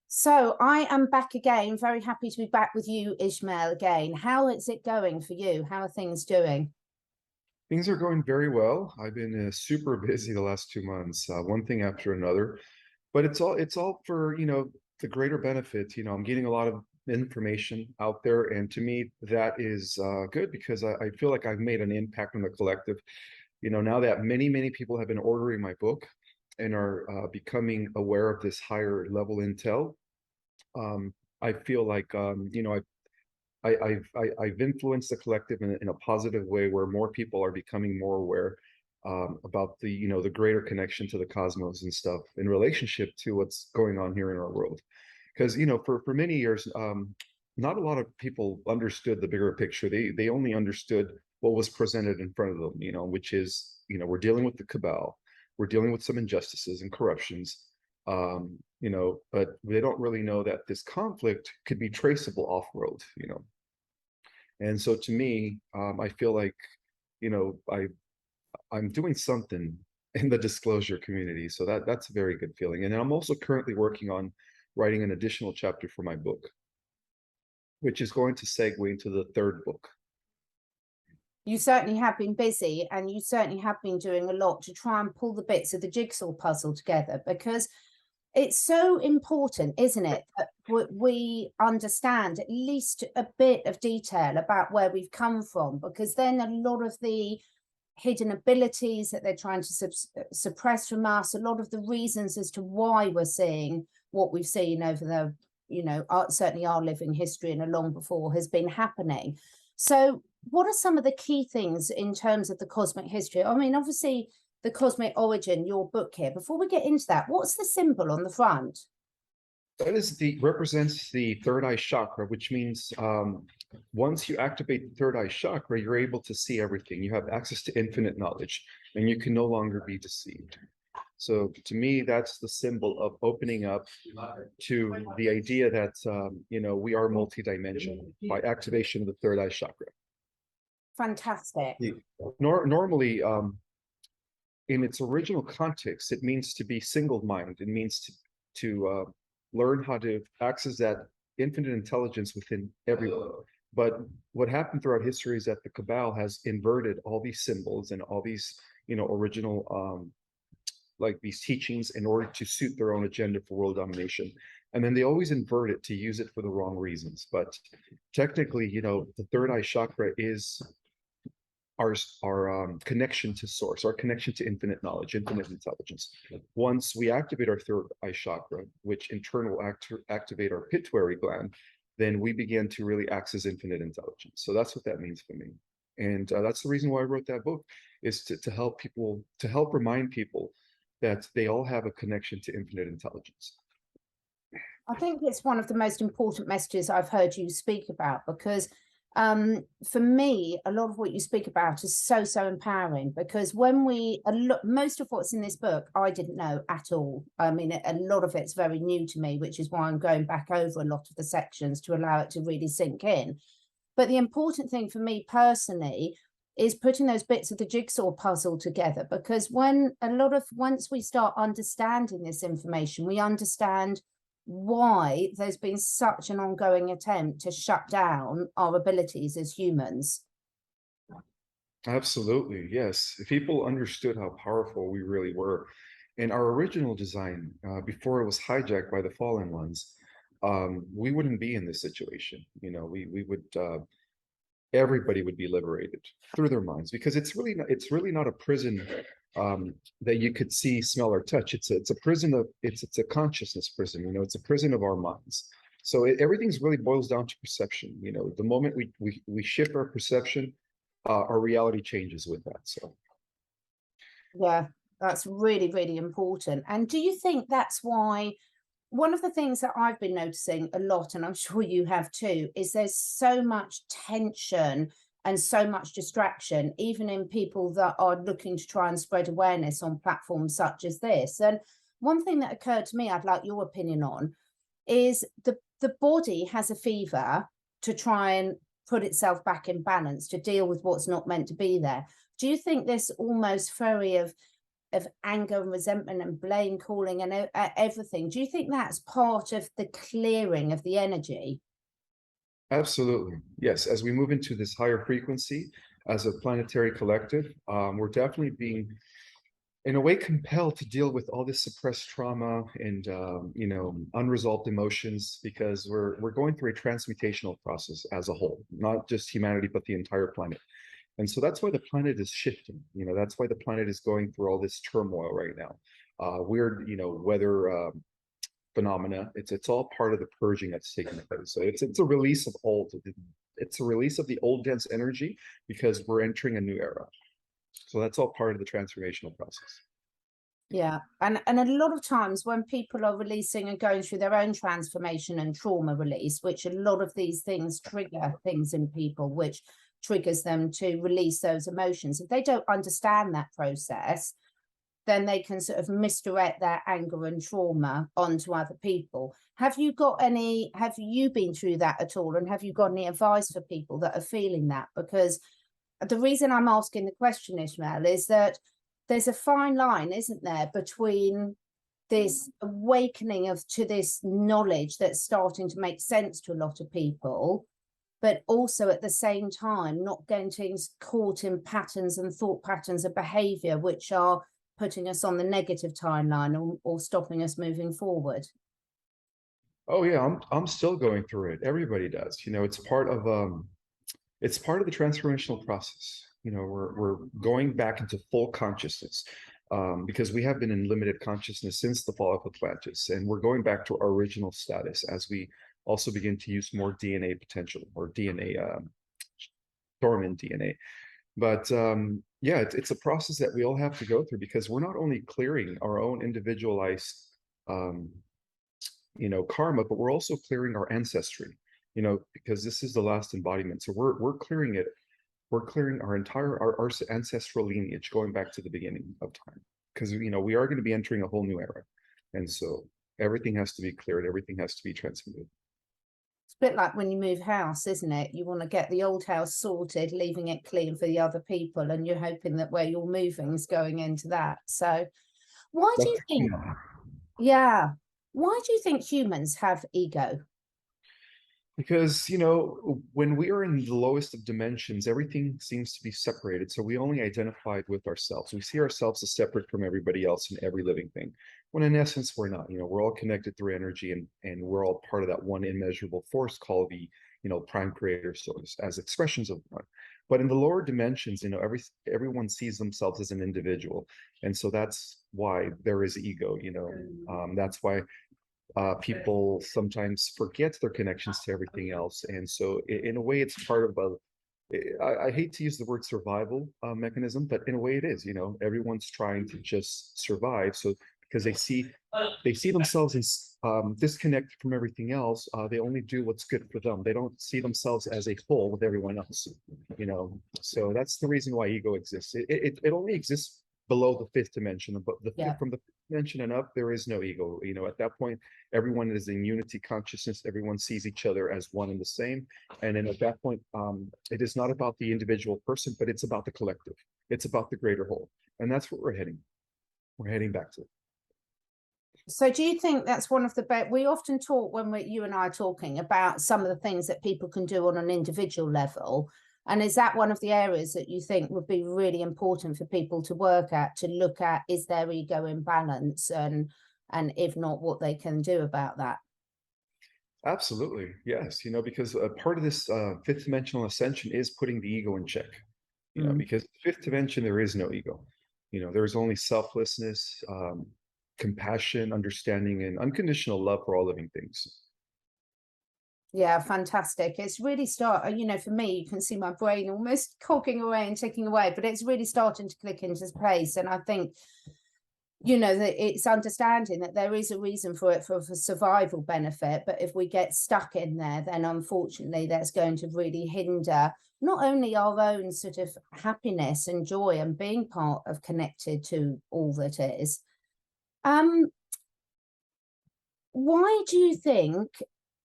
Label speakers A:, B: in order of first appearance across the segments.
A: So I am back again, very happy to be back with you, Ismael, again. How is it going for you? How are things doing?
B: Things are going very well. I've been super busy the last 2 months, one thing after another, but it's all for, the greater benefit. I'm getting a lot of information out there, and to me, that is good because I feel like I've made an impact on the collective. Now that many people have been ordering my book and are becoming aware of this higher level intel, I feel like I've influenced the collective in a positive way where more people are becoming more aware about the greater connection to the cosmos and stuff in relationship to what's going on here in our world. Because for many years, not a lot of people understood the bigger picture. They only understood what was presented in front of them, which is we're dealing with the cabal, we're dealing with some injustices and corruptions. But they don't really know that this conflict could be traceable off-world. And so to me, I feel like, I'm doing something in the disclosure community. So that's a very good feeling. And I'm also currently working on writing an additional chapter for my book, which is going to segue into the third book.
A: You certainly have been busy, and you certainly have been doing a lot to try and pull the bits of the jigsaw puzzle together, because it's so important, isn't it, that we understand at least a bit of detail about where we've come from, because then a lot of the hidden abilities that they're trying to suppress from us, a lot of the reasons as to why we're seeing what we've seen over the, certainly our living history and long before, has been happening. So what are some of the key things in terms of the cosmic history? I mean, obviously, the cosmic origin, your book here. Before we get into that, what's the symbol on the front?
B: That represents the third eye chakra, which means once you activate the third eye chakra, you're able to see everything. You have access to infinite knowledge, and you can no longer be deceived. So to me, that's the symbol of opening up to the idea that we are multidimensional by activation of the third eye chakra.
A: Fantastic.
B: Normally, in its original context, it means to be single-minded. It means to learn how to access that infinite intelligence within everyone. But what happened throughout history is that the cabal has inverted all these symbols and all these, original, like these teachings in order to suit their own agenda for world domination. And then they always invert it to use it for the wrong reasons. But technically, the third eye chakra is our connection to source, our connection to infinite knowledge, infinite intelligence. Once we activate our third eye chakra, which in turn will activate our pituitary gland, then we begin to really access infinite intelligence. So that's what that means for me. And that's the reason why I wrote that book, is to help people, to help remind people that they all have a connection to infinite intelligence.
A: I think it's one of the most important messages I've heard you speak about, because for me, a lot of what you speak about is so empowering, because when most of what's in this book, I didn't know at all. I mean, a lot of it's very new to me, which is why I'm going back over a lot of the sections to allow it to really sink in. But the important thing for me personally is putting those bits of the jigsaw puzzle together, because once we start understanding this information, we understand why there's been such an ongoing attempt to shut down our abilities as humans.
B: Absolutely, yes. If people understood how powerful we really were, in our original design, before it was hijacked by the fallen ones, we wouldn't be in this situation. We would everybody would be liberated through their minds, because it's really not a prison that you could see, smell, or touch. It's a prison of it's a consciousness prison. It's a prison of our minds. So everything's really boils down to perception. The moment we shift our perception, our reality changes with that. So
A: Yeah, that's really important. And do you think that's why one of the things that I've been noticing a lot, and I'm sure you have too, is there's so much tension and so much distraction, even in people that are looking to try and spread awareness on platforms such as this. And one thing that occurred to me, I'd like your opinion on, is the body has a fever to try and put itself back in balance, to deal with what's not meant to be there. Do you think this almost flurry of of anger and resentment and blame calling and everything. Do you think that's part of the clearing of the energy?
B: Absolutely. Yes. As we move into this higher frequency as a planetary collective, we're definitely being, in a way, compelled to deal with all this suppressed trauma and unresolved emotions, because we're going through a transmutational process as a whole, not just humanity, but the entire planet. And so that's why the planet is shifting. That's why the planet is going through all this turmoil right now. Weird, weather phenomena. It's all part of the purging that's taking place. So it's a release of old. It's a release of the old dense energy, because we're entering a new era. So that's all part of the transformational process.
A: Yeah, and a lot of times when people are releasing and going through their own transformation and trauma release, which a lot of these things trigger things in people, which triggers them to release those emotions. If they don't understand that process, then they can sort of misdirect their anger and trauma onto other people. Have you been through that at all? And have you got any advice for people that are feeling that? Because the reason I'm asking the question, Ismael, is that there's a fine line, isn't there, between this awakening to this knowledge that's starting to make sense to a lot of people, but also at the same time not getting caught in patterns and thought patterns of behavior which are putting us on the negative timeline or stopping us moving forward.
B: Oh yeah, I'm still going through it. Everybody does. It's part of the transformational process. We're going back into full consciousness, because we have been in limited consciousness since the fall of Atlantis, and we're going back to our original status as we also begin to use more DNA potential, or DNA, dormant DNA. But yeah, it's a process that we all have to go through, because we're not only clearing our own individualized karma, but we're also clearing our ancestry, because this is the last embodiment. So we're clearing it. We're clearing our entire our ancestral lineage, going back to the beginning of time, because we are going to be entering a whole new era, and so everything has to be cleared. Everything has to be transmuted.
A: It's a bit like when you move house, isn't it? You want to get the old house sorted, leaving it clean for the other people, and you're hoping that where you're moving is going into that. So why do you think, yeah, why do you think humans have ego?
B: Because when we are in the lowest of dimensions, everything seems to be separated, so we only identified with ourselves. We see ourselves as separate from everybody else and every living thing, when in essence we're not. We're all connected through energy, and we're all part of that one immeasurable force called the prime creator source, as expressions of one. But in the lower dimensions, everyone sees themselves as an individual, and so that's why there is ego. That's why people sometimes forget their connections to everything else. And so in a way, it's part of I hate to use the word survival mechanism, but in a way it is. Everyone's trying to just survive. So because they see themselves as disconnected from everything else, they only do what's good for them. They don't see themselves as a whole with everyone else. So that's the reason why ego exists. It only exists below the fifth dimension, but from the fifth dimension and up, there is no ego. At that point, everyone is in unity consciousness. Everyone sees each other as one and the same. And then at that point, it is not about the individual person, but it's about the collective. It's about the greater whole. And that's what we're heading. We're heading back to.
A: So do you think that's one of the best? We often talk, when you and I are talking about some of the things that people can do on an individual level. And is that one of the areas that you think would be really important for people to work at, to look at, is their ego in balance? And if not, what they can do about that?
B: Absolutely. Yes. Because part of this fifth dimensional ascension is putting the ego in check, because fifth dimension, there is no ego. There's only selflessness, compassion, understanding, and unconditional love for all living things.
A: Yeah, fantastic. It's really for me, you can see my brain almost cogging away and ticking away, but it's really starting to click into place. And I think, that it's understanding that there is a reason for it, for survival benefit. But if we get stuck in there, then unfortunately that's going to really hinder not only our own sort of happiness and joy and being part of connected to all that is. Why do you think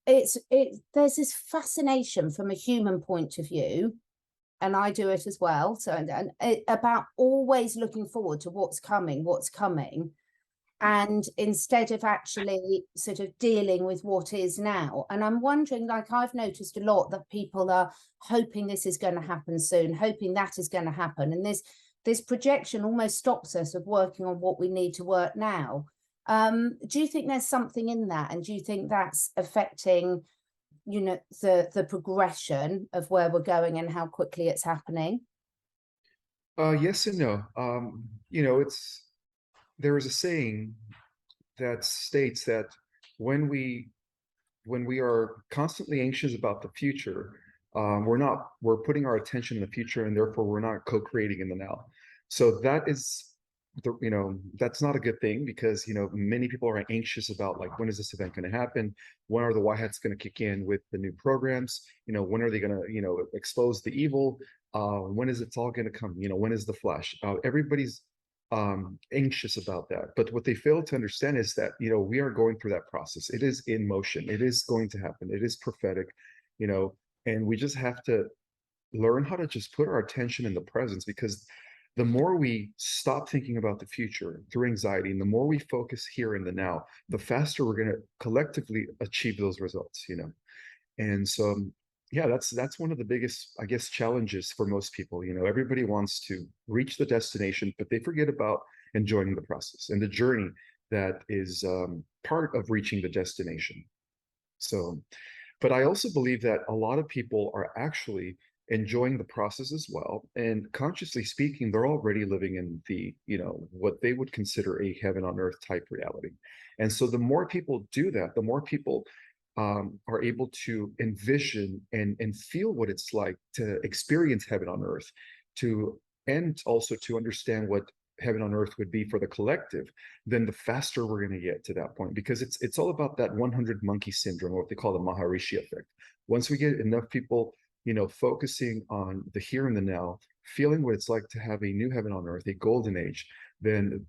A: there's this fascination from a human point of view and I do it as well. So, about always looking forward to what's coming. And instead of actually sort of dealing with what is now. And I'm wondering, like, I've noticed a lot that people are hoping this is going to happen soon, hoping that is going to happen. And this projection almost stops us of working on what we need to work now. Do you think there's something in that? And do you think that's affecting, you know, the progression of where we're going and how quickly it's happening?
B: Yes and no. You know, there is a saying that states that when we are constantly anxious about the future, we're putting our attention in the future, and therefore we're not co-creating in the now. So that is that's not a good thing, because many people are anxious about, like, when is this event going to happen? When are the white hats going to kick in with the new programs? When are they going to expose the evil? When is it all going to come? When is the flash? Everybody's anxious about that, but what they fail to understand is that we are going through that process. It is in motion. It is going to happen. It is prophetic, and we just have to learn how to just put our attention in the presence, because the more we stop thinking about the future through anxiety, and the more we focus here in the now, the faster we're going to collectively achieve those results. And so, yeah, that's one of the biggest, I guess, challenges for most people. Everybody wants to reach the destination, but they forget about enjoying the process and the journey that is part of reaching the destination. So, but I also believe that a lot of people are actually enjoying the process as well, and consciously speaking, they're already living in the what they would consider a heaven on earth type reality. And so the more people do that, the more people are able to envision and feel what it's like to experience heaven on earth, and also to understand what heaven on earth would be for the collective, then the faster we're going to get to that point, because it's all about that 100 monkey syndrome, or what they call the Maharishi effect. Once we get enough people focusing on the here and the now, feeling what it's like to have a new heaven on earth, a golden age, then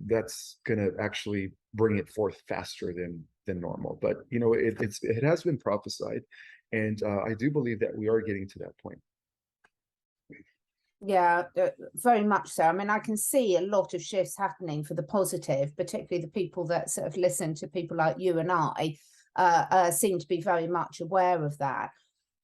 B: that's going to actually bring it forth faster than normal. But it has been prophesied, and I do believe that we are getting to that point.
A: Yeah, very much so. I mean, I can see a lot of shifts happening for the positive, particularly the people that sort of listen to people like you and I seem to be very much aware of that.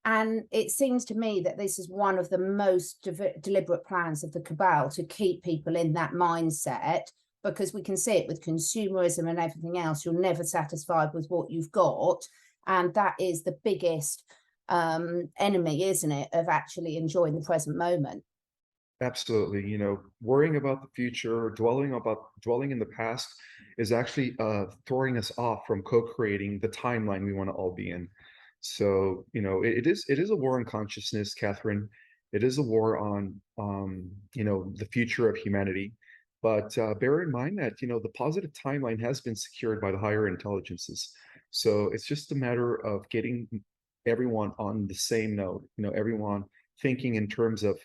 A: And it seems to me that this is one of the most deliberate plans of the cabal, to keep people in that mindset, because we can see it with consumerism and everything else. You're never satisfied with what you've got. And that is the biggest enemy, isn't it, of actually enjoying the present moment.
B: Absolutely. Worrying about the future, dwelling in the past is actually throwing us off from co-creating the timeline we want to all be in. So, it is a war on consciousness, Catherine. It is a war on, the future of humanity. But bear in mind that, the positive timeline has been secured by the higher intelligences. So it's just a matter of getting everyone on the same note, everyone thinking in terms of,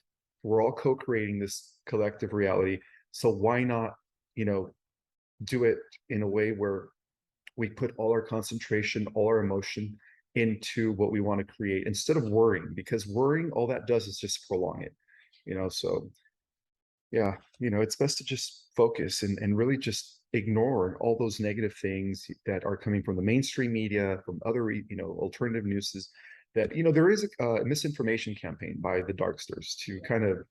B: we're all co-creating this collective reality. So why not, do it in a way where we put all our concentration, all our emotion into what we want to create, instead of worrying, because worrying, all that does is just prolong it. So yeah, it's best to just focus and really just ignore all those negative things that are coming from the mainstream media, from other alternative newses. That there is a misinformation campaign by the Darksters to kind of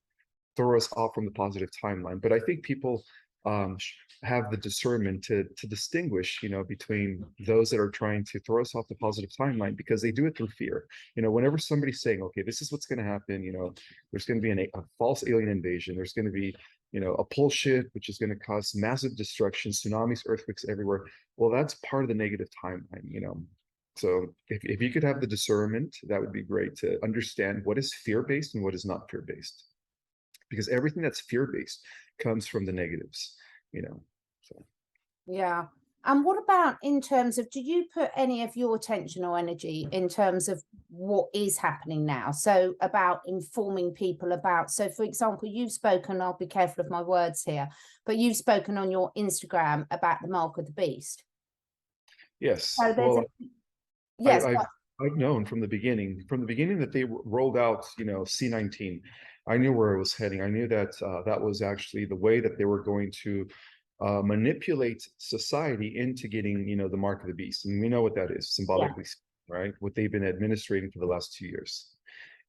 B: throw us off from the positive timeline. But I think people have the discernment to distinguish, between those that are trying to throw us off the positive timeline, because they do it through fear. Whenever somebody's saying, okay, this is what's going to happen, there's going to be a false alien invasion, there's going to be, a pole shift, which is going to cause massive destruction, tsunamis, earthquakes everywhere. Well, that's part of the negative timeline. So if you could have the discernment, that would be great, to understand what is fear-based and what is not fear-based. Because everything that's fear-based comes from the negatives, so.
A: Yeah. And what about in terms of, do you put any of your attention or energy in terms of what is happening now? So about informing people about, so for example, you've spoken, I'll be careful of my words here, but you've spoken on your Instagram about the mark of the beast.
B: Yes.
A: So there's
B: Well,
A: yes.
B: I've known from the beginning that they rolled out, C-19. I knew where it was heading. I knew that that was actually the way that they were going to manipulate society into getting, the mark of the beast. And we know what that is, symbolically, right? What they've been administrating for the last 2 years.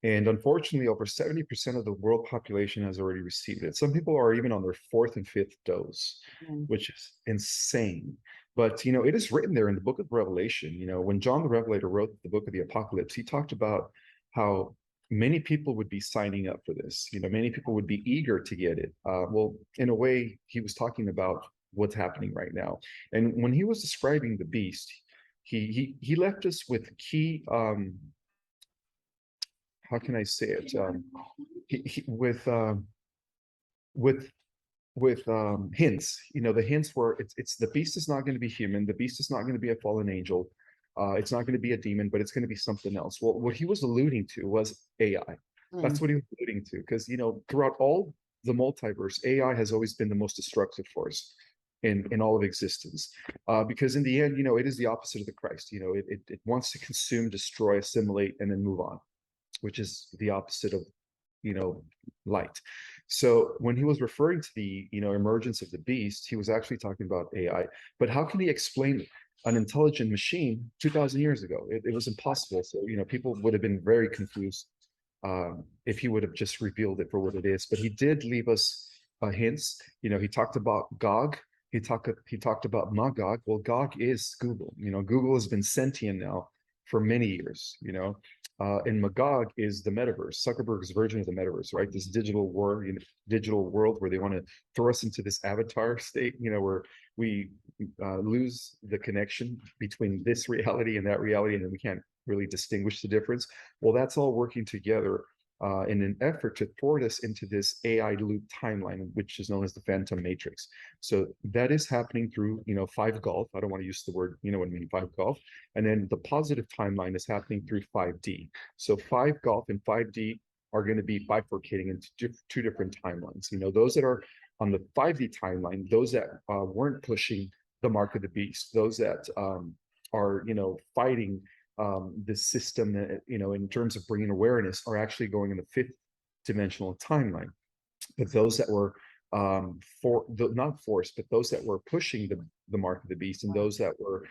B: And unfortunately, over 70% of the world population has already received it. Some people are even on their fourth and fifth dose, which is insane. But, it is written there in the book of Revelation. When John the Revelator wrote the book of the Apocalypse, he talked about how many people would be signing up for this. Many people would be eager to get it. Well, in a way, he was talking about what's happening right now. And when he was describing the beast, he left us with key how can I say it? With hints. The hints were it's the beast is not going to be human. The beast is not going to be a fallen angel. It's not going to be a demon, but it's going to be something else. Well, what he was alluding to was AI. That's what he was alluding to, because throughout all the multiverse, AI has always been the most destructive force in all of existence, because in the end, it is the opposite of the Christ. It wants to consume, destroy, assimilate, and then move on, which is the opposite of light. So when he was referring to the emergence of the beast, he was actually talking about AI. But how can he explain an intelligent machine 2,000 years ago? It was impossible. So people would have been very confused if he would have just revealed it for what it is. But he did leave us hints. He talked about Gog. He talked about Magog. Well, Gog is Google. Google has been sentient now for many years. And Magog is the metaverse, Zuckerberg's version of the metaverse, right? This digital world where they want to throw us into this avatar state, where we lose the connection between this reality and that reality, and then we can't really distinguish the difference. Well, that's all working together in an effort to thwart us into this AI loop timeline, which is known as the Phantom Matrix. So that is happening through, 5 golf. I don't want to use the word, what I mean, 5 golf. And then the positive timeline is happening through 5D. So 5 golf and 5D are going to be bifurcating into two different timelines. Those that are on the 5D timeline, those that weren't pushing the mark of the beast, those that are, fighting this system, in terms of bringing awareness, are actually going in the 5th dimensional timeline. But those that were not forced, but those that were pushing the mark of the beast, and those that were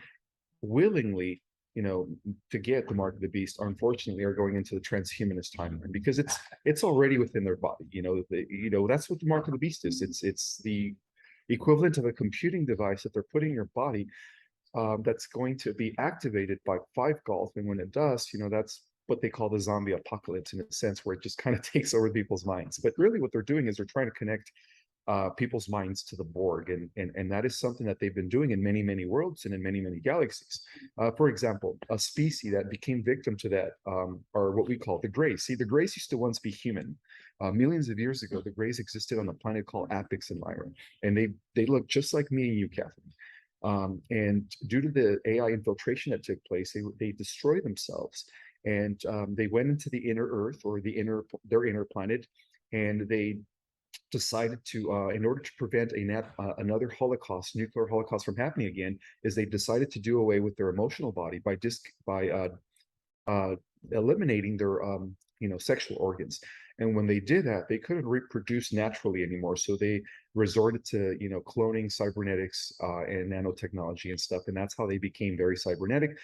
B: willingly, to get the mark of the beast, unfortunately are going into the transhumanist timeline, because it's already within their body. That's what the mark of the beast is. It's the equivalent of a computing device that they're putting in your body, that's going to be activated by 5 golf. And when it does, that's what they call the zombie apocalypse, in a sense, where it just kind of takes over people's minds. But really what they're doing is they're trying to connect people's minds to the Borg. And that is something that they've been doing in many, many worlds and in many, many galaxies. For example, a species that became victim to that are what we call the Greys. See, the Greys used to once be human. Millions of years ago, the Greys existed on a planet called Apix and Lyra. And they look just like me and you, Catherine. And due to the AI infiltration that took place, they destroyed themselves, and they went into the inner Earth, or their inner planet, and they decided to, in order to prevent another Holocaust, nuclear Holocaust, from happening again, is they decided to do away with their emotional body by eliminating their sexual organs. And when they did that, they couldn't reproduce naturally anymore. So they resorted to, cloning, cybernetics, and nanotechnology and stuff. And that's how they became very cybernetic.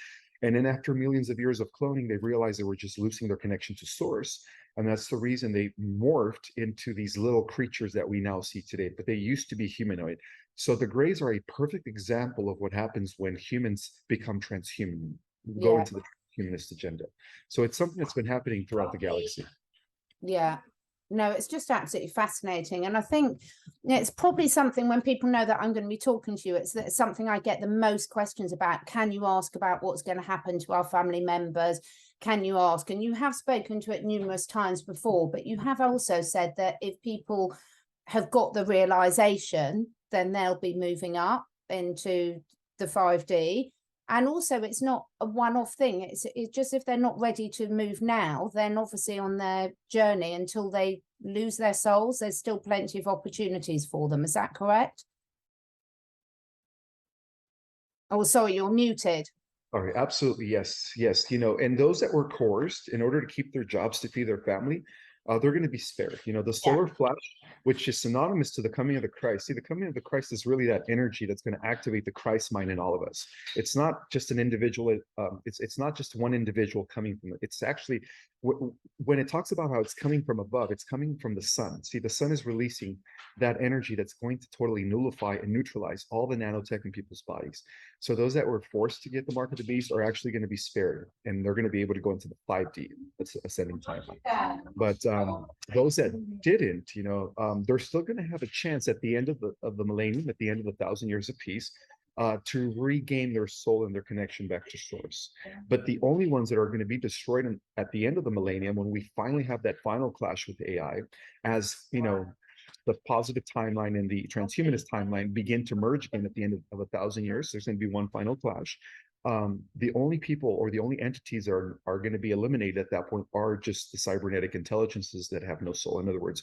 B: And then after millions of years of cloning, they realized they were just losing their connection to source. And that's the reason they morphed into these little creatures that we now see today. But they used to be humanoid. So the Greys are a perfect example of what happens when humans become transhuman, go into the humanist agenda. So it's something that's been happening throughout the galaxy.
A: Yeah, no, it's just absolutely fascinating. And I think it's probably something, when people know that I'm going to be talking to you, it's something I get the most questions about. Can you ask about what's going to happen to our family members? Can you ask? And you have spoken to it numerous times before, but you have also said that if people have got the realization, then they'll be moving up into the 5D. And also, it's not a one-off thing. It's just, if they're not ready to move now, then obviously on their journey until they lose their souls, there's still plenty of opportunities for them. Is that correct? Oh, sorry, you're muted.
B: All right, absolutely, yes, yes. And those that were coerced in order to keep their jobs to feed their family, they're going to be spared. The
A: Yeah.
B: solar flash, which is synonymous to the coming of the Christ. See, the coming of the Christ is really that energy that's going to activate the Christ mind in all of us. It's not just an individual. It's not just one individual coming from it. It's actually when it talks about how it's coming from above, it's coming from the sun. See, the sun is releasing that energy that's going to totally nullify and neutralize all the nanotech in people's bodies. So those that were forced to get the mark of the beast are actually going to be spared, and they're going to be able to go into the 5D ascending timeline. But those that didn't, they're still going to have a chance at the end of the millennium, at the end of 1,000 years of peace, to regain their soul and their connection back to source. But the only ones that are going to be destroyed at the end of the millennium, when we finally have that final clash with AI, as the positive timeline and the transhumanist timeline begin to merge again at the end of 1,000 years. There's going to be one final clash. The only people or the only entities are going to be eliminated at that point are just the cybernetic intelligences that have no soul. In other words,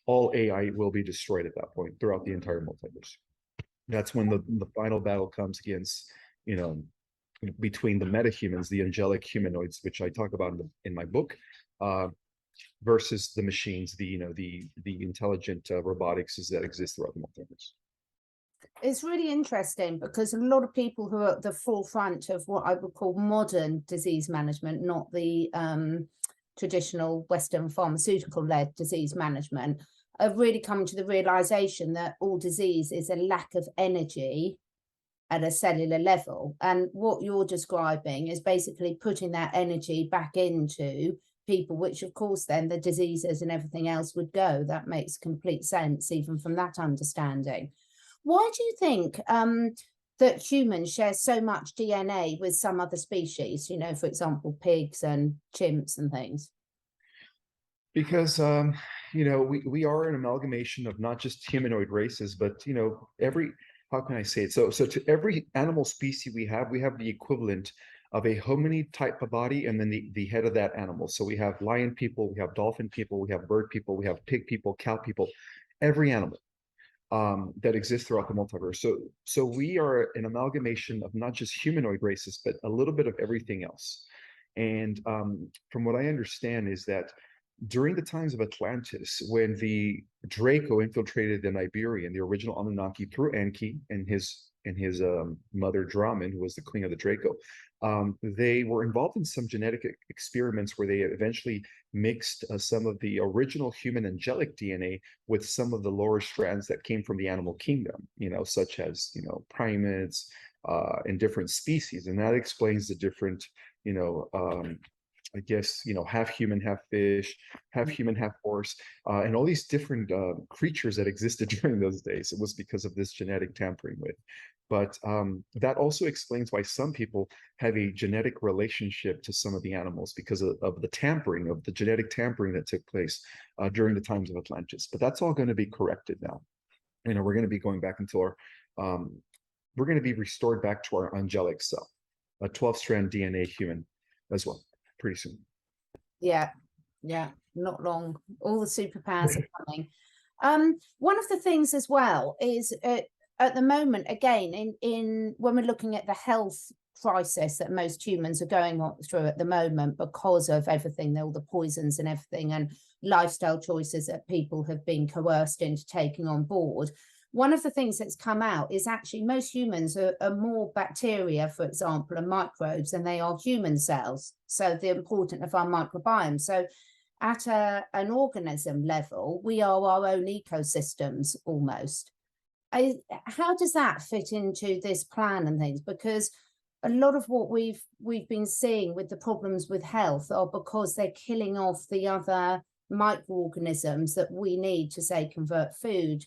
B: all AI will be destroyed at that point throughout the entire multiverse. That's when the final battle comes against, between the metahumans, the angelic humanoids, which I talk about in my book, versus the machines, the intelligent robotics that exist throughout the multiverse.
A: It's really interesting because a lot of people who are at the forefront of what I would call modern disease management, not the traditional Western pharmaceutical-led disease management, have really come to the realization that all disease is a lack of energy at a cellular level. And what you're describing is basically putting that energy back into people, which of course then the diseases and everything else would go. That makes complete sense, even from that understanding. Why do you think that humans share so much DNA with some other species, for example, pigs and chimps and things?
B: Because we are an amalgamation of not just humanoid races, but every, how can I say it? So to every animal species we have the equivalent of a hominid type of body, and then the head of that animal. So we have lion people, we have dolphin people, we have bird people, we have pig people, cow people, every animal that exists throughout the multiverse. So we are an amalgamation of not just humanoid races, but a little bit of everything else. And from what I understand is that during the times of Atlantis, when the Draco infiltrated the Iberian, the original Anunnaki, through Enki and his mother Draman, who was the queen of the Draco, they were involved in some genetic experiments where they eventually mixed some of the original human angelic DNA with some of the lower strands that came from the animal kingdom, such as primates and different species, and that explains the different I guess, half human, half fish, half human, half horse, and all these different creatures that existed during those days. It was because of this genetic tampering with. But that also explains why some people have a genetic relationship to some of the animals because of the tampering, of the genetic tampering that took place during the times of Atlantis. But that's all going to be corrected now. We're going to be going back into we're going to be restored back to our angelic self, a 12-strand DNA human as well. Pretty soon.
A: Yeah, not long. All the superpowers are coming. One of the things as well is at the moment, again, in when we're looking at the health crisis that most humans are going through at the moment because of everything, all the poisons and everything, and lifestyle choices that people have been coerced into taking on board. One of the things that's come out is actually most humans are more bacteria, for example, and microbes than they are human cells. So the importance of our microbiome. So at an organism level, we are our own ecosystems almost. How does that fit into this plan and things? Because a lot of what we've been seeing with the problems with health are because they're killing off the other microorganisms that we need to, say, convert food,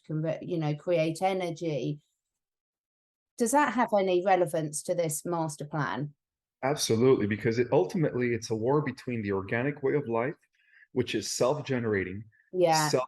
A: create energy. Does that have any relevance to this master plan?
B: Absolutely, because ultimately it's a war between the organic way of life, which is self-generating, self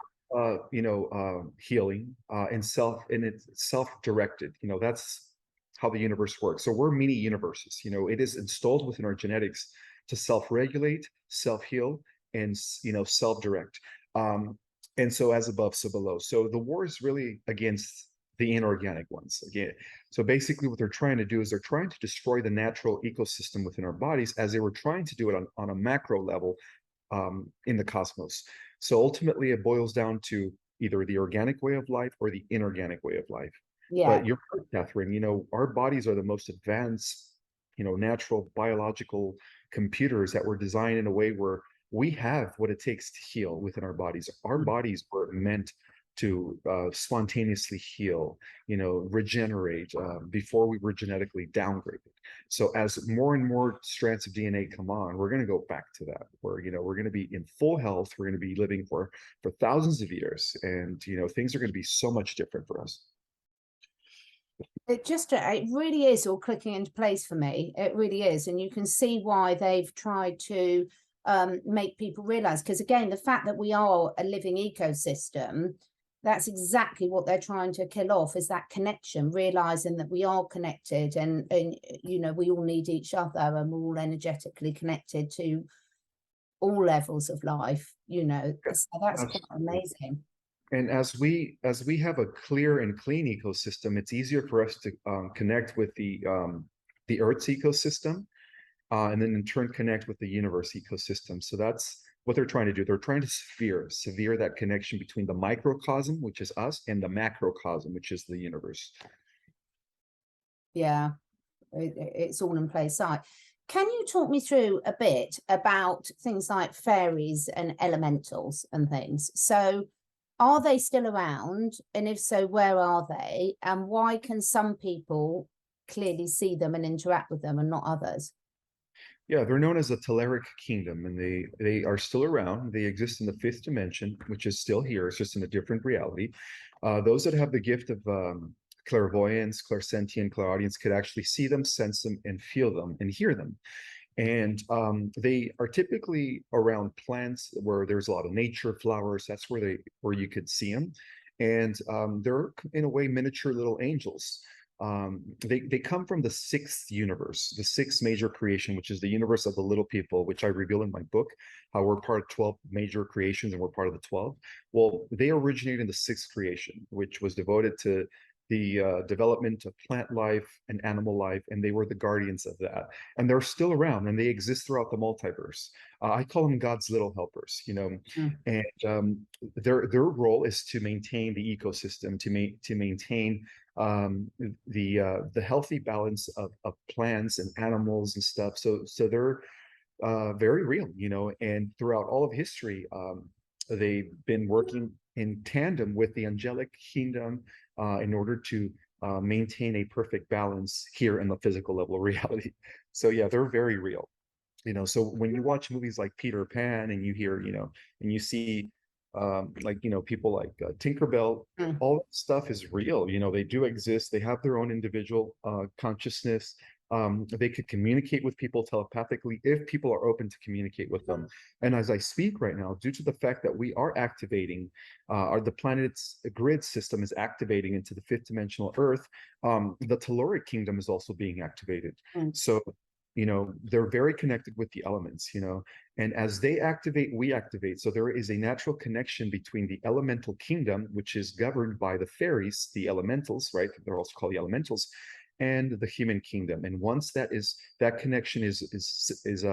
B: healing, and it's self-directed. That's how the universe works. So we're mini universes. It is installed within our genetics to self-regulate, self-heal, and self-direct. And so as above, so below. So the war is really against the inorganic ones again. So basically what they're trying to do is they're trying to destroy the natural ecosystem within our bodies, as they were trying to do it on a macro level in the cosmos. So ultimately it boils down to either the organic way of life or the inorganic way of life.
A: Yeah.
B: But you're right, Catherine, our bodies are the most advanced, natural biological computers that were designed in a way where we have what it takes to heal within our bodies. Our bodies were meant to spontaneously heal, regenerate before we were genetically downgraded. So as more and more strands of DNA come on, we're going to go back to that, where we're going to be in full health. We're going to be living for thousands of years, and things are going to be so much different for us.
A: It really is all clicking into place for me. It really is, and you can see why they've tried to make people realize, because again, the fact that we are a living ecosystem, that's exactly what they're trying to kill off, is that connection, realizing that we are connected, and we all need each other, and we're all energetically connected to all levels of life, so that's quite amazing.
B: And as we have a clear and clean ecosystem, it's easier for us to connect with the Earth's ecosystem, and then in turn connect with the universe ecosystem. So that's what they're trying to do. They're trying to severe that connection between the microcosm, which is us, and the macrocosm, which is the universe.
A: Yeah, it's all in place. Can you talk me through a bit about things like fairies and elementals and things? So are they still around? And if so, where are they? And why can some people clearly see them and interact with them and not others?
B: Yeah, they're known as the telluric kingdom, and they are still around. They exist in the fifth dimension, which is still here. It's just in a different reality. Those that have the gift of clairvoyance, clairsentient, clairaudience could actually see them, sense them, and feel them, and hear them. And they are typically around plants where there's a lot of nature, flowers. That's where you could see them. And they're in a way miniature little angels. They come from the sixth universe, the sixth major creation, which is the universe of the little people, which I reveal in my book, how we're part of 12 major creations and we're part of the 12. Well, they originate in the sixth creation, which was devoted to the development of plant life and animal life, and they were the guardians of that. And they're still around, and they exist throughout the multiverse. I call them God's little helpers, and their role is to maintain the ecosystem, to maintain the healthy balance of plants and animals and stuff. So they're very real, and throughout all of history, they've been working in tandem with the angelic kingdom in order to maintain a perfect balance here in the physical level of reality. So yeah, they're very real. So when you watch movies like Peter Pan, and you hear, and you see people like Tinkerbell, all that stuff is real. They do exist. They have their own individual consciousness. They could communicate with people telepathically if people are open to communicate with them. And as I speak right now, due to the fact that we are activating, the planet's grid system is activating into the fifth dimensional Earth, the telluric kingdom is also being activated. So they're very connected with the elements, and as they activate, we activate. So there is a natural connection between the elemental kingdom, which is governed by the fairies, the elementals, right? They're also called the elementals, and the human kingdom. And once that connection is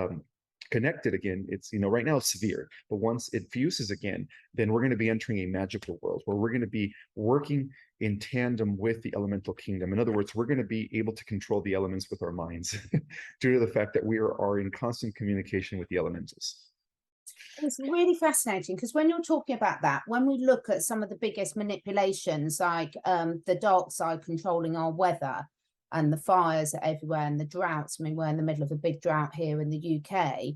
B: connected again, it's right now it's severe, but once it fuses again, then we're going to be entering a magical world where we're going to be working in tandem with the elemental kingdom. In other words, we're going to be able to control the elements with our minds due to the fact that we are in constant communication with the elementals.
A: It's really fascinating, because when you're talking about that, when we look at some of the biggest manipulations, like the dark side controlling our weather, and the fires are everywhere, and the droughts. I mean, we're in the middle of a big drought here in the UK.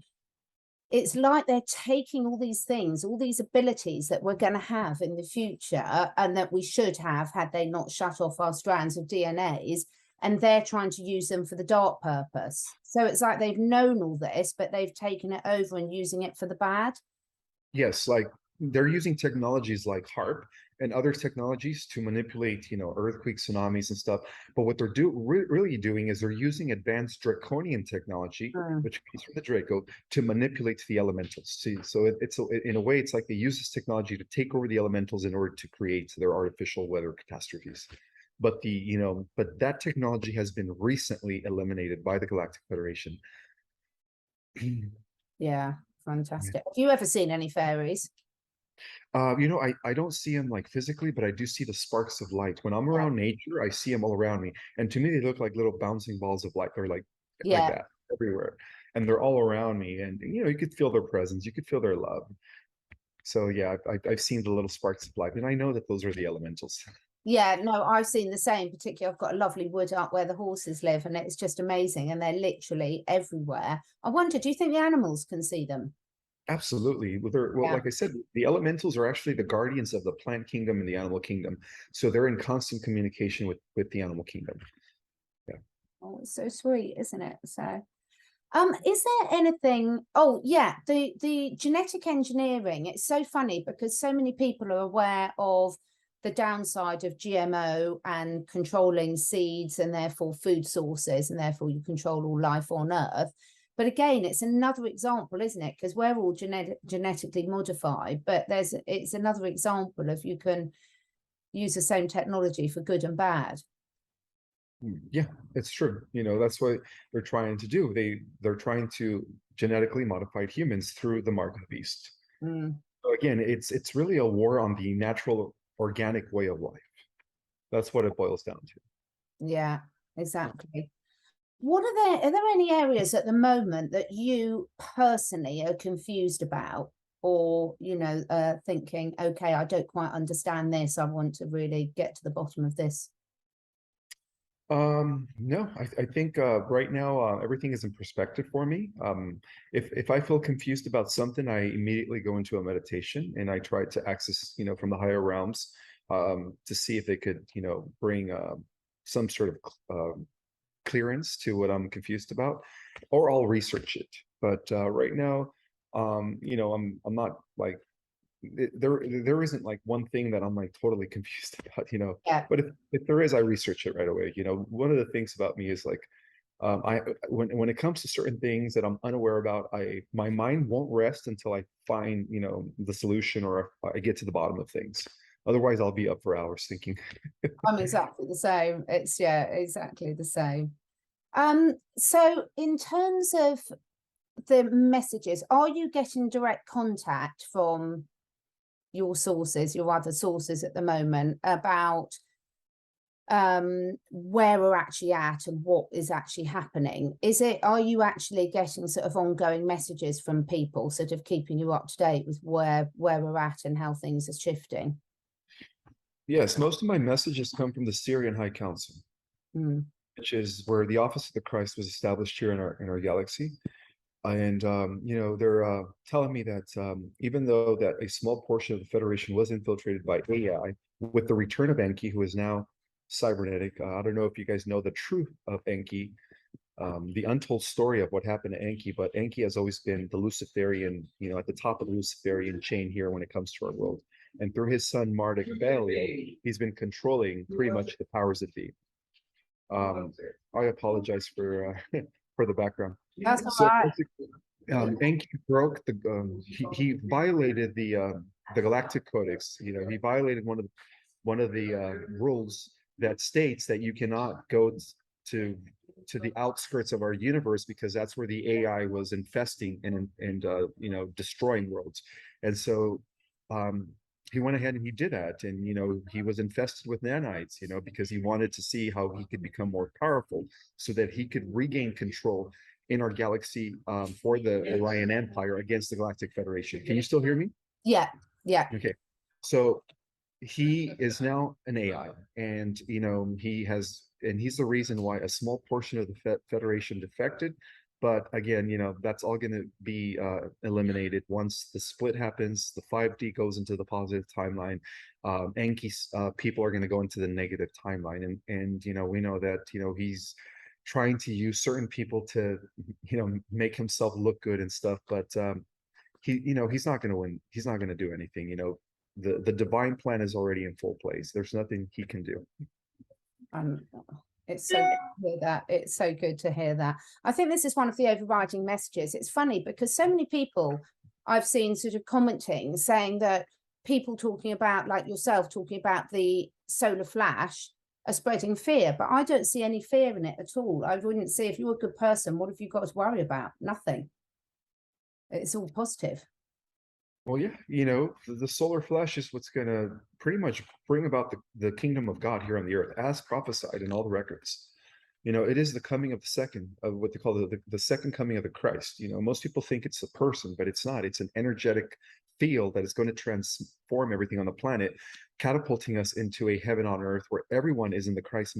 A: It's like they're taking all these things, all these abilities that we're going to have in the future, and that we should have had they not shut off our strands of DNAs, and they're trying to use them for the dark purpose. So it's like they've known all this, but they've taken it over and using it for the bad.
B: Yes, like they're using technologies like HARP and other technologies to manipulate, earthquakes, tsunamis, and stuff. But what they're really doing is they're using advanced draconian technology, which comes from the Draco, to manipulate the elementals. See, so in a way, it's like they use this technology to take over the elementals in order to create their artificial weather catastrophes. but but that technology has been recently eliminated by the Galactic Federation.
A: Yeah, fantastic. Have you ever seen any fairies?
B: I don't see them like physically, but I do see the sparks of light. When I'm around nature, I see them all around me. And to me, they look like little bouncing balls of light. They're like
A: Yeah.
B: that everywhere. And they're all around me. And you could feel their presence, you could feel their love. So yeah, I've seen the little sparks of light, and I know that those are the elementals.
A: Yeah, no, I've seen the same. Particularly, I've got a lovely wood up where the horses live, and it's just amazing. And they're literally everywhere. I wonder, do you think the animals can see them?
B: Absolutely. Well,
A: Yeah.
B: like I said, the elementals are actually the guardians of the plant kingdom and the animal kingdom. So they're in constant communication with the animal kingdom. Yeah.
A: Oh, it's so sweet, isn't it? So, is there anything? Oh, yeah, the genetic engineering. It's so funny because so many people are aware of the downside of GMO and controlling seeds and therefore food sources, and therefore you control all life on Earth. But again, it's another example, isn't it? Because we're all genetically modified, but it's another example of you can use the same technology for good and bad.
B: Yeah, it's true. That's what they're trying to do. They're trying to genetically modify humans through the mark of the beast.
A: Mm.
B: So again, it's really a war on the natural organic way of life. That's what it boils down to.
A: Yeah, exactly. Are there any areas at the moment that you personally are confused about, or thinking, okay, I don't quite understand this, I want to really get to the bottom of this?
B: No, I think right now everything is in perspective for me. If I feel confused about something, I immediately go into a meditation and I try to access, from the higher realms, to see if they could, bring some sort of clearance to what I'm confused about, or I'll research it. But right now, I'm not like there isn't like one thing that I'm like totally confused about.
A: Yeah.
B: But if there is, I research it right away. One of the things about me is like I when it comes to certain things that I'm unaware about, my mind won't rest until I find the solution, or I get to the bottom of things. Otherwise, I'll be up for hours thinking.
A: I'm exactly the same. It's exactly the same. So in terms of the messages, are you getting direct contact from your other sources at the moment, about where we're actually at and what is actually happening? Are you actually getting sort of ongoing messages from people, sort of keeping you up to date with where we're at and how things are shifting?
B: Yes, most of my messages come from the Syrian High Council, which is where the Office of the Christ was established here in our galaxy. And they're telling me that even though that a small portion of the Federation was infiltrated by AI, with the return of Enki, who is now cybernetic. I don't know if you guys know the truth of Enki, the untold story of what happened to Enki, but Enki has always been the Luciferian, at the top of the Luciferian chain here when it comes to our world. And through his son Marduk Belial, he's been controlling pretty much the powers that be. I apologize for for the background.
A: That's all
B: So
A: right.
B: Enki broke he violated the Galactic Codex. He violated one of the rules that states that you cannot go to the outskirts of our universe, because that's where the AI was infesting and destroying worlds. And so he went ahead and he did that, and he was infested with nanites, because he wanted to see how he could become more powerful so that he could regain control in our galaxy, for the Orion Empire against the Galactic Federation. Can you still hear me?
A: Yeah.
B: Okay. So he is now an AI, and he's the reason why a small portion of the Federation defected. But again, that's all going to be eliminated once the split happens. The 5D goes into the positive timeline. Enki's people are going to go into the negative timeline, and we know that he's trying to use certain people to make himself look good and stuff. But he's not going to win. He's not going to do anything. The divine plan is already in full place. There's nothing he can do.
A: It's so good to hear that. It's so good to hear that. I think this is one of the overriding messages. It's funny because so many people I've seen sort of commenting, saying that people talking about, like yourself, talking about the solar flash, are spreading fear, but I don't see any fear in it at all. I wouldn't say, if you're a good person, what have you got to worry about? Nothing. It's all positive.
B: Well, yeah, the solar flash is what's going to pretty much bring about the kingdom of God here on the earth, as prophesied in all the records. It is the coming of the second, of what they call the second coming of the Christ. Most people think it's a person, but it's not. It's an energetic field that is going to transform everything on the planet, catapulting us into a heaven on earth where everyone is in the Christ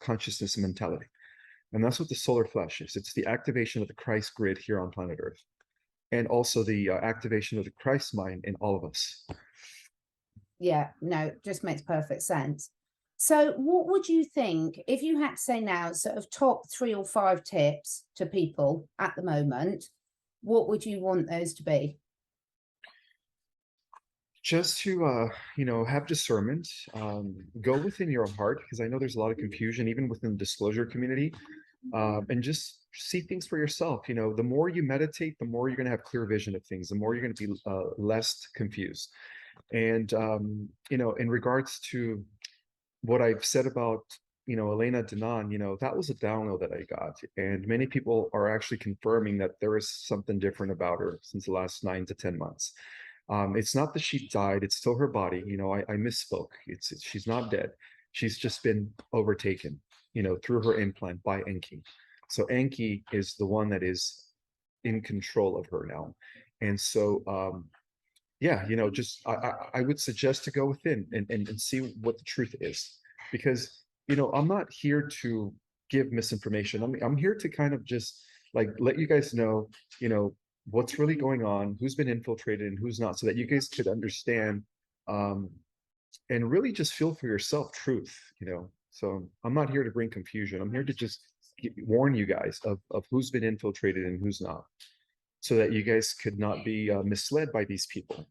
B: consciousness mentality. And that's what the solar flash is. It's the activation of the Christ grid here on planet Earth, and also the activation of the Christ mind in all of us.
A: Yeah, no, just makes perfect sense. So what would you think if you had to say now sort of top 3 or 5 tips to people at the moment, what would you want those to be?
B: Just to have discernment, go within your heart, because I know there's a lot of confusion even within the disclosure community, and just see things for yourself. The more you meditate, the more you're going to have clear vision of things, the more you're going to be less confused. And in regards to what I've said about Elena Danaan, that was a download that I got, and many people are actually confirming that there is something different about her since the last 9 to 10 months. It's not that she died, it's still her body. I misspoke. She's not dead. She's just been overtaken, through her implant by Enki. So Enki is the one that is in control of her now. And so, yeah, just I would suggest to go within and see what the truth is, because, I'm not here to give misinformation. I'm here to kind of just like let you guys know, what's really going on, who's been infiltrated and who's not, so that you guys could understand, and really just feel for yourself truth. So I'm not here to bring confusion. I'm here to just warn you guys of who's been infiltrated and who's not, so that you guys could not be misled by these people.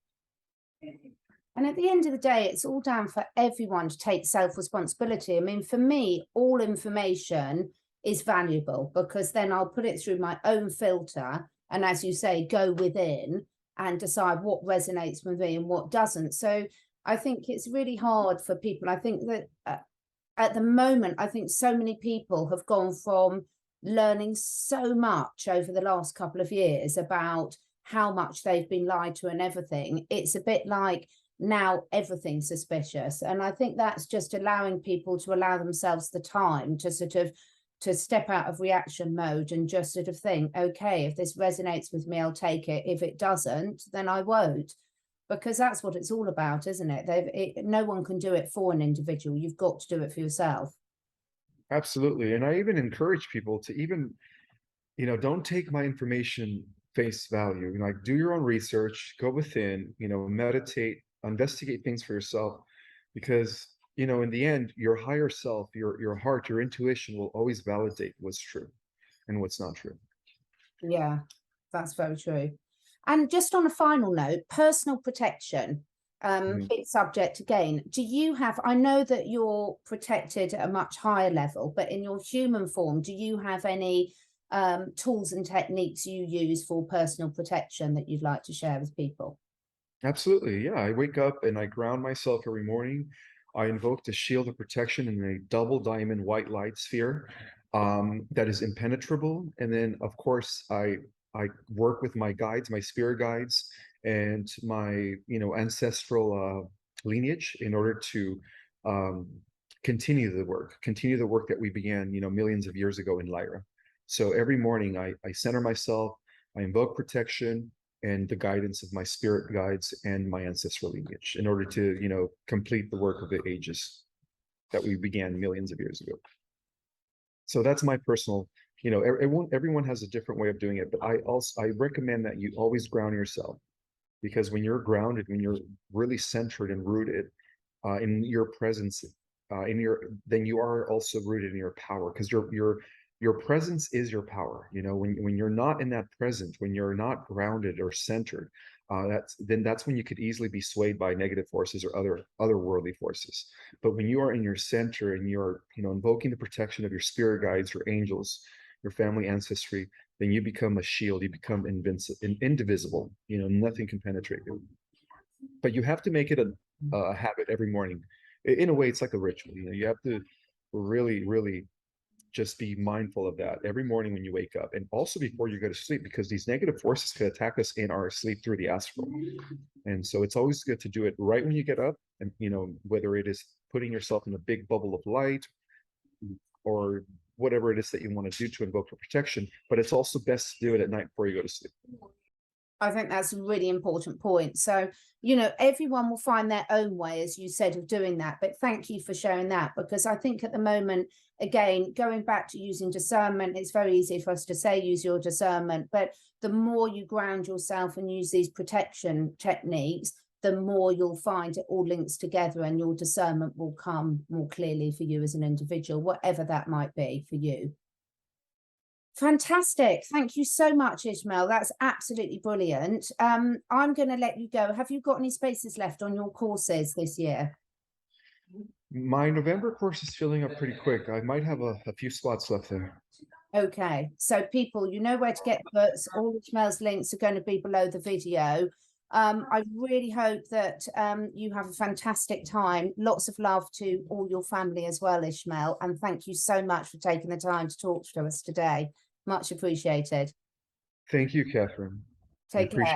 A: And at the end of the day, it's all down for everyone to take self-responsibility. I mean, for me, all information is valuable, because then I'll put it through my own filter, and as you say, go within and decide what resonates with me and what doesn't. So I think it's really hard for people. I think that at the moment, I think so many people have gone from learning so much over the last couple of years about how much they've been lied to and everything. It's a bit like now everything's suspicious. And I think that's just allowing people to allow themselves the time to sort of to step out of reaction mode and just sort of think, okay, if this resonates with me, I'll take it. If it doesn't, then I won't, because that's what it's all about, isn't it? No one can do it for an individual. You've got to do it for yourself.
B: Absolutely. And I even encourage people to even, don't take my information face value. Like, do your own research, go within, meditate, investigate things for yourself, because in the end, your higher self, your heart, your intuition will always validate what's true and what's not true.
A: Yeah, that's very true. And just on a final note, personal protection, big subject again. Do you have, I know that you're protected at a much higher level, but in your human form, do you have any tools and techniques you use for personal protection that you'd like to share with people?
B: Absolutely. Yeah. I wake up and I ground myself every morning. I invoke the shield of protection in a double diamond white light sphere that is impenetrable. And then, of course, I work with my guides, my spirit guides, and my ancestral lineage in order to continue the work that we began millions of years ago in Lyra. So every morning I center myself, I invoke protection and the guidance of my spirit guides and my ancestral lineage in order to complete the work of the ages that we began millions of years ago. So that's my personal, everyone has a different way of doing it, but I recommend that you always ground yourself, because when you're grounded, when you're really centered and rooted in your presence, then you are also rooted in your power, because your presence is your power. When you're not in that presence, when you're not grounded or centered, that's when you could easily be swayed by negative forces or other worldly forces. But when you are in your center and you're invoking the protection of your spirit guides, your angels, your family ancestry, then you become a shield. You become indivisible. Nothing can penetrate you. But you have to make it a habit every morning. in a way, it's like a ritual. You know, you have to really, really just be mindful of that every morning when you wake up, and also before you go to sleep, because these negative forces can attack us in our sleep through the astral. And so it's always good to do it right when you get up, and you know, whether it is putting yourself in a big bubble of light or whatever it is that you want to do to invoke for protection, but it's also best to do it at night before you go to sleep.
A: I think that's a really important point. So, you know, everyone will find their own way, as you said, of doing that. But thank you for sharing that, because I think at the moment, again, going back to using discernment, it's very easy for us to say use your discernment, but the more you ground yourself and use these protection techniques, the more you'll find it all links together, and your discernment will come more clearly for you as an individual, whatever that might be for you. Fantastic. Thank you so much, Ismael. That's absolutely brilliant. I'm going to let you go. Have you got any spaces left on your courses this year?
B: My November course is filling up pretty quick. I might have a few spots left there.
A: Okay, so people, you know where to get books. All Ismael's links are going to be below the video. I really hope that you have a fantastic time. Lots of love to all your family as well, Ismael. And thank you so much for taking the time to talk to us today. Much appreciated.
B: Thank you, Catherine.
A: Take care.